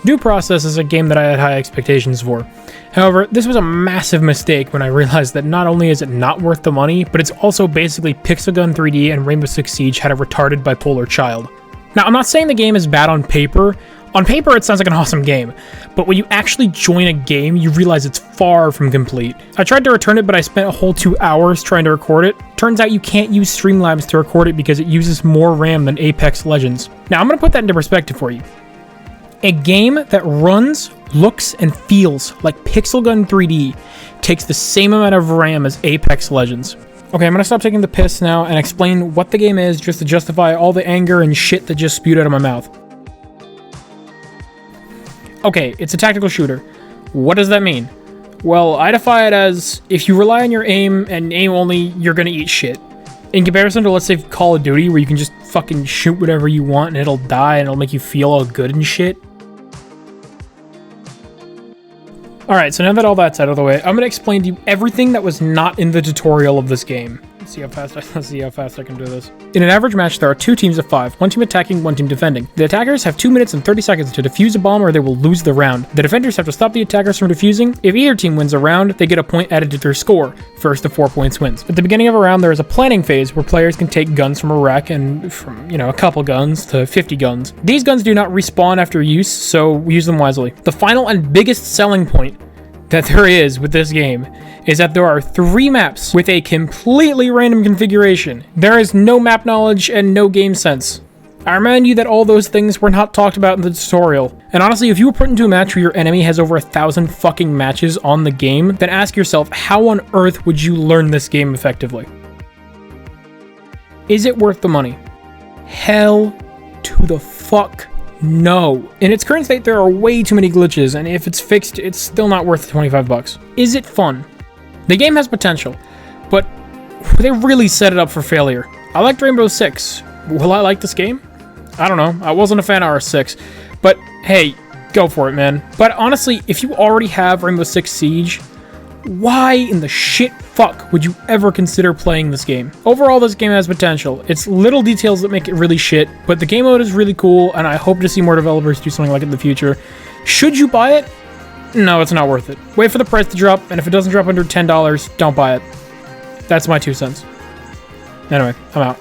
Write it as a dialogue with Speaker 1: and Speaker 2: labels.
Speaker 1: Due Process is a game that I had high expectations for. However, this was a massive mistake when I realized that not only is it not worth the money, but it's also basically Pixel Gun 3D and Rainbow Six Siege had a retarded bipolar child. Now, I'm not saying the game is bad on paper. On paper, it sounds like an awesome game, but when you actually join a game, you realize it's far from complete. I tried to return it, but I spent a whole 2 hours trying to record it. Turns out you can't use Streamlabs to record it because it uses more RAM than Apex Legends. Now, I'm going to put that into perspective for you. A game that runs, looks, and feels like Pixel Gun 3D takes the same amount of RAM as Apex Legends. Okay, I'm going to stop taking the piss now and explain what the game is just to justify all the anger and shit that just spewed out of my mouth. Okay, it's a tactical shooter. What does that mean? Well, I define it as, if you rely on your aim and aim only, you're gonna eat shit. In comparison to, let's say, Call of Duty, where you can just fucking shoot whatever you want and it'll die and it'll make you feel all good and shit. Alright, so now that all that's out of the way, I'm gonna explain to you everything that was not in the tutorial of this game. Let's see how fast I can do this. In an average match, there are 2 teams of 5, one team attacking, one team defending. The attackers have 2 minutes and 30 seconds to defuse a bomb or they will lose the round. The defenders have to stop the attackers from defusing. If either team wins a round, they get a point added to their score. First to 4 points wins. At the beginning of a round, there is a planning phase where players can take guns from a rack and from, a couple guns to 50 guns. These guns do not respawn after use, so we use them wisely. The final and biggest selling point that there is with this game is that there are 3 maps with a completely random configuration. There is no map knowledge and no game sense. I remind you that all those things were not talked about in the tutorial. And honestly, if you were put into a match where your enemy has over 1,000 fucking matches on the game, then ask yourself, how on earth would you learn this game effectively? Is it worth the money? Hell to the fuck no. In its current state, there are way too many glitches, and if it's fixed, it's still not worth the 25 bucks. Is it fun? The game has potential, but they really set it up for failure. I liked Rainbow Six. Will I like this game? I don't know. I wasn't a fan of R6, but hey, go for it, man. But honestly, if you already have Rainbow Six Siege, why in the shit fuck would you ever consider playing this game? Overall, this game has potential. It's little details that make it really shit, but the game mode is really cool, and I hope to see more developers do something like it in the future. Should you buy it? No, it's not worth it. Wait for the price to drop, and if it doesn't drop under $10, don't buy it. That's my 2 cents. Anyway, I'm out.